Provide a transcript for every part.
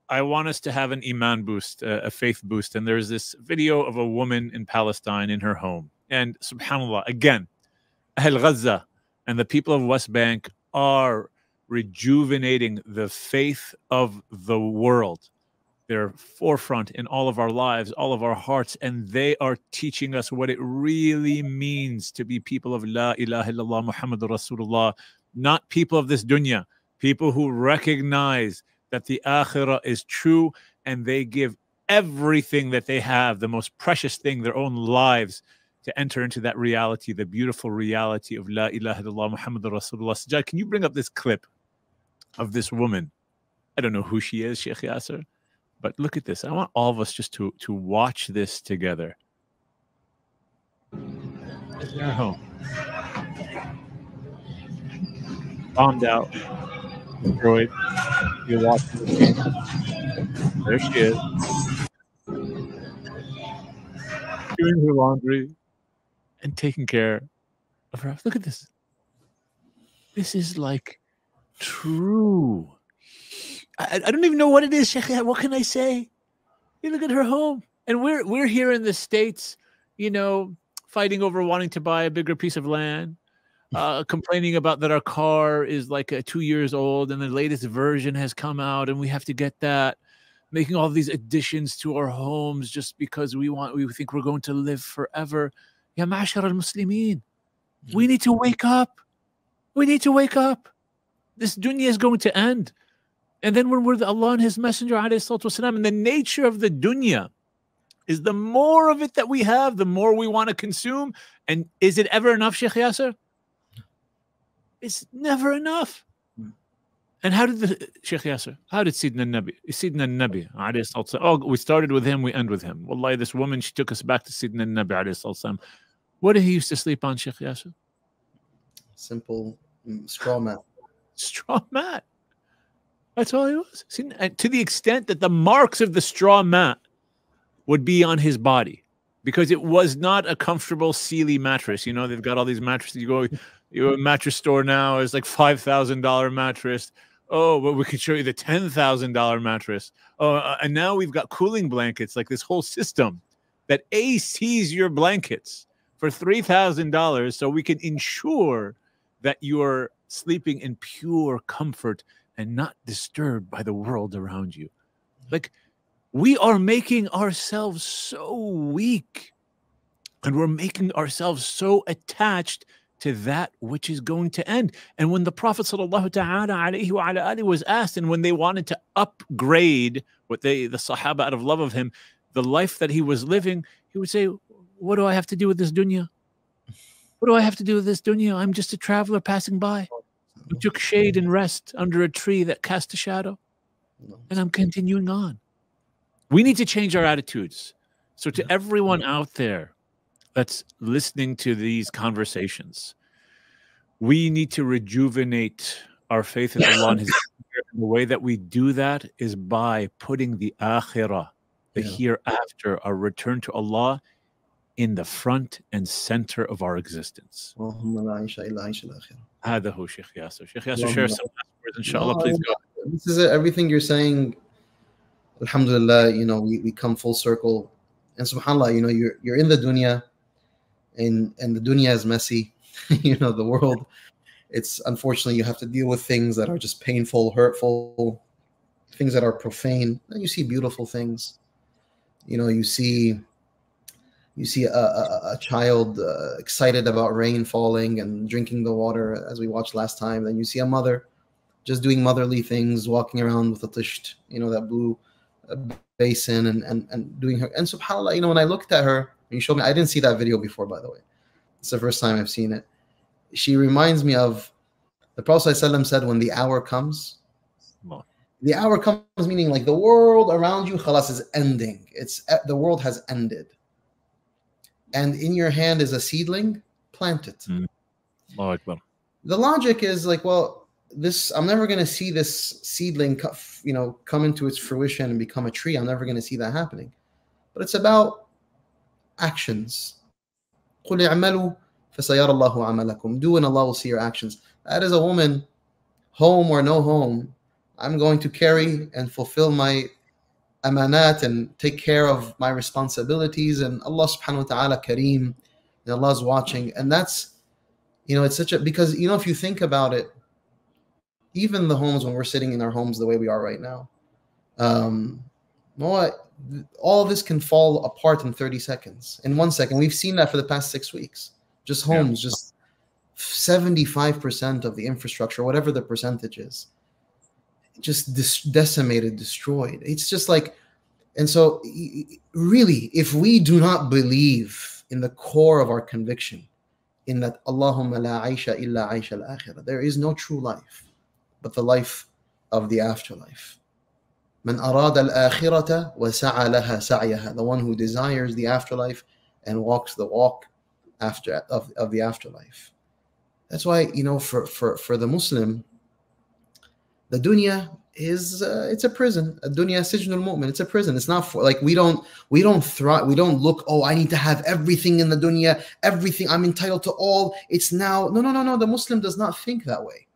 I want us to have an iman boost, a faith boost. And there's this video of a woman in Palestine in her home. And subhanAllah, again, Ahl Gaza and the people of West Bank are rejuvenating the faith of the world. They're forefront in all of our lives, all of our hearts, and they are teaching us what it really means to be people of La ilaha illallah Muhammadur Rasulullah, not people of this dunya, people who recognize that the akhirah is true, and they give everything that they have, the most precious thing, their own lives, to enter into that reality, the beautiful reality of La ilaha illallah Muhammadur Rasulullah. Sajjad, can you bring up this clip of this woman? I don't know who she is, Shaykh Yasir, but look at this. I want all of us just to watch this together. They're home. Bombed out. Destroyed. You're watching the game. There she is. Doing her laundry and taking care of her. Look at this. This is like true. I don't even know what it is, Shaykh. What can I say? You look at her home. And we're here in the States, you know, fighting over wanting to buy a bigger piece of land, complaining about that our car is like 2 years old and the latest version has come out and we have to get that, making all these additions to our homes just because we think we're going to live forever. Ya ma'ashar al-Muslimin, we need to wake up. We need to wake up. This dunya is going to end. And then when we're Allah and His Messenger, والسلام, and the nature of the dunya is the more of it that we have, the more we want to consume. And is it ever enough, Shaykh Yasir? It's never enough. And how did the Shaykh Yasir? How did Sayyidina Nabi? Oh, we started with him, we end with him. Wallahi, this woman, she took us back to Sayyidina Nabi. What did he used to sleep on, Shaykh Yasir? Simple straw mat. Straw mat. That's all he was. See, to the extent that the marks of the straw mat would be on his body, because it was not a comfortable Sealy mattress. You know, they've got all these mattresses. You go to a mattress store now, it's like $5,000 mattress. Oh, but we could show you the $10,000 mattress. Oh, and now we've got cooling blankets, like this whole system that ACs your blankets for $3,000, so we can ensure that you're sleeping in pure comfort and not disturbed by the world around you. Like, we are making ourselves so weak, and we're making ourselves so attached to that which is going to end. And when the Prophet ﷺ was asked, and when they wanted to upgrade the Sahaba out of love of him, the life that he was living, he would say, what do I have to do with this dunya? What do I have to do with this dunya? I'm just a traveler passing by. who took shade and rest under a tree that cast a shadow. And I'm continuing on. We need to change our attitudes. So to everyone out there that's listening to these conversations, we need to rejuvenate our faith in Allah and His Spirit. And the way that we do that is by putting the akhirah, the hereafter, our return to Allah, in the front and center of our existence. هذا هو Shaykh Yasir. Shaykh Yasir, share some last words, inshallah. Please go. This is it. Everything you're saying, alhamdulillah, you know, we come full circle. And subhanallah, you know, you're in the dunya, and the dunya is messy. You know, the world, it's unfortunately you have to deal with things that are just painful, hurtful, things that are profane. And you see beautiful things. You know, you see a child excited about rain falling and drinking the water, as we watched last time. Then you see a mother just doing motherly things, walking around with a tisht, you know, that blue basin, and doing her. And subhanAllah, you know, when I looked at her, and you showed me, I didn't see that video before, by the way. It's the first time I've seen it. She reminds me of the Prophet ﷺ said, when the hour comes, the hour comes, meaning like the world around you, khalas, is ending. The world has ended. And in your hand is a seedling, plant it. The logic is like, well, I'm never going to see this seedling, you know, come into its fruition and become a tree. I'm never going to see that happening. But it's about actions. قُلْ اعْمَلُوا فَسَيَرَ اللَّهُ عَمَلَكُمْ. Do and Allah will see your actions. That is a woman, home or no home, I'm going to carry and fulfill my amanat and take care of my responsibilities. And Allah subhanahu wa ta'ala kareem, and Allah's watching. And that's, it's such a, because, if you think about it, even the homes, when we're sitting in our homes the way we are right now, all this can fall apart in 30 seconds, in 1 second. We've seen that for the past 6 weeks. Just homes, just 75% of the infrastructure, whatever the percentage is, just decimated, destroyed. It's just like, and so really, if we do not believe in the core of our conviction, in that Allahumma la aisha illa aisha al-akhirah, there is no true life but the life of the afterlife. Man arada al-akhirata wa sa'a laha sa'yaha, the one who desires the afterlife and walks the walk of the afterlife. That's why, for the Muslim, the dunya is it's a prison. Dunya sijnul mu'min. It's a prison. It's not for, like, we don't look, oh, I need to have everything in the dunya, everything, I'm entitled to all. It's now no. The Muslim does not think that way.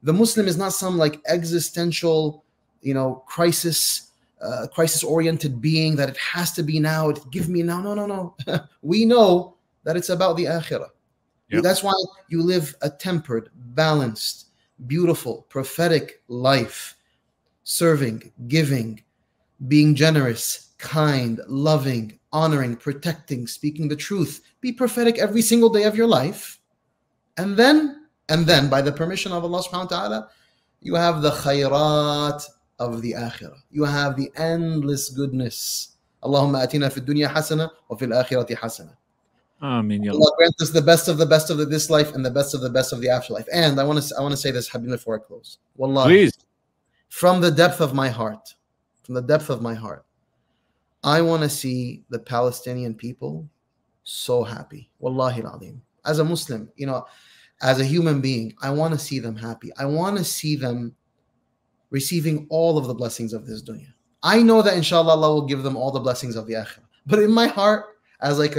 The Muslim is not some like existential, crisis oriented being that it has to be now. Give me now. No. We know that it's about the akhirah. Yep. That's why you live a tempered, balanced, beautiful, prophetic life, serving, giving, being generous, kind, loving, honoring, protecting, speaking the truth. Be prophetic every single day of your life. And then by the permission of Allah subhanahu wa ta'ala, you have the khayrat of the akhirah. You have the endless goodness. Allahumma atina fi dunya hasana wa fil akhirati hasana. Ameen. Allah grant us the best of this life and the best of the afterlife. And I want to say this, Habib, before I close. Wallahi, please. From the depth of my heart, I want to see the Palestinian people so happy. Wallahi al-azim. As a Muslim, as a human being, I want to see them happy. I want to see them receiving all of the blessings of this dunya. I know that inshallah Allah will give them all the blessings of the akhirah. But in my heart, as like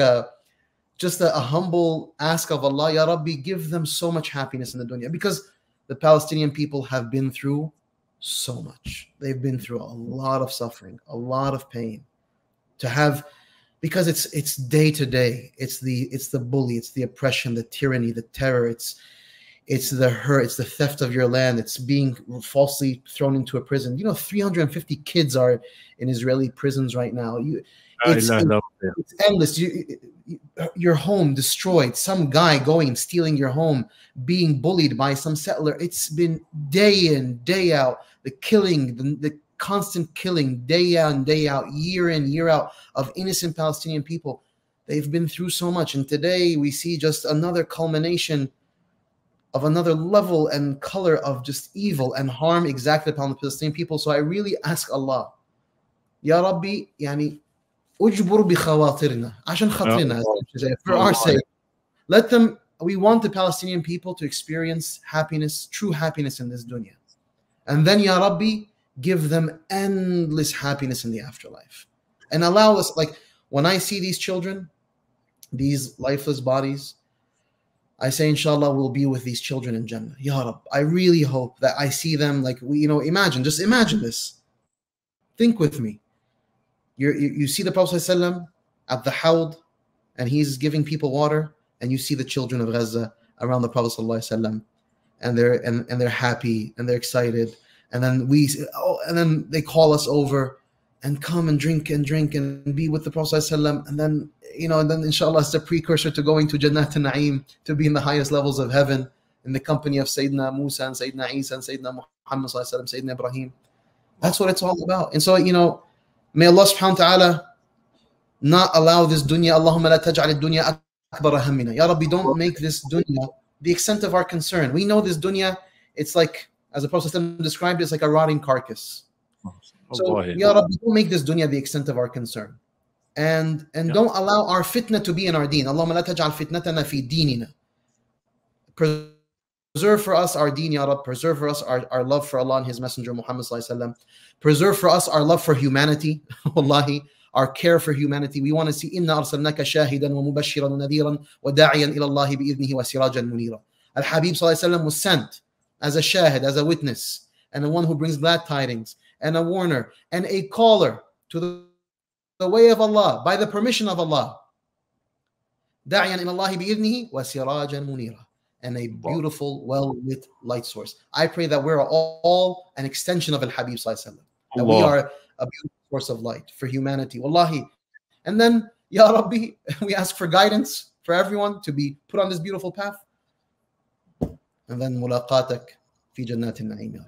just a humble ask of Allah, Ya Rabbi, give them so much happiness in the dunya. Because the Palestinian people have been through so much. They've been through a lot of suffering, a lot of pain. Because it's day to day. It's the bully, it's the oppression, the tyranny, the terror, it's the hurt, it's the theft of your land, it's being falsely thrown into a prison. 350 kids are in Israeli prisons right now. It's endless. Your home destroyed, some guy going and stealing your home, being bullied by some settler. It's been day in, day out, the killing, the constant killing, day out and day out, year in, year out, of innocent Palestinian people. They've been through so much. And today we see just another culmination of another level and color of just evil and harm exacted upon the Palestinian people. So I really ask Allah, Ya Rabbi, ujbur bi khawatirna, ashan khatrina, for our sake. We want the Palestinian people to experience happiness, true happiness in this dunya. And then, Ya Rabbi, give them endless happiness in the afterlife. And allow us, like, when I see these children, these lifeless bodies, I say, inshallah, we'll be with these children in Jannah. Ya Rab, I really hope that I see them, like, imagine this. Think with me. You see the Prophet ﷺ at the Hawd, and he's giving people water, and you see the children of Gaza around the Prophet ﷺ, and they're happy and they're excited, and then they call us over and come and drink and be with the Prophet ﷺ, and then inshallah it's a precursor to going to Jannat al-Na'im, to be in the highest levels of heaven in the company of Sayyidina Musa and Sayyidina Isa and Sayyidina Muhammad ﷺ, Sayyidina Ibrahim. That's what it's all about. And so, may Allah subhanahu wa ta'ala not allow this dunya, Allahumma la taj'al ad-dunya akbar hammina. Ya Rabbi, don't make this dunya the extent of our concern. We know this dunya, it's like, as the Prophet described it, it's like a rotting carcass. So, Ya Rabbi, don't make this dunya the extent of our concern. And don't allow our fitna to be in our deen. Allahumma la taj'al fitnatana fi dinina. Preserve for us our deen, Ya Rabbi. Preserve for us our love for Allah and His Messenger Muhammad sallallahu alaihi wasallam. Preserve for us our love for humanity, wallahi, our care for humanity. We want to see inna arsalnaka shahidan wa mubashiran wa nadhiran wa da'iyan ila Allah bi idnihi wa sirajan munira. Al-Habib sallallahu alaihi wasallam was sent as a shahid, as a witness, and the one who brings glad tidings, and a warner, and a caller to the way of Allah by the permission of Allah. داعيا إلى الله بإذنه وسراجا منيرا, and a beautiful, well-lit light source. I pray that we're all an extension of Al-Habib Sallallahu Alaihi Wasallam, that we are a beautiful source of light for humanity. Wallahi. And then, Ya Rabbi, we ask for guidance for everyone to be put on this beautiful path. And then mulaqatak fi jannatin na'im.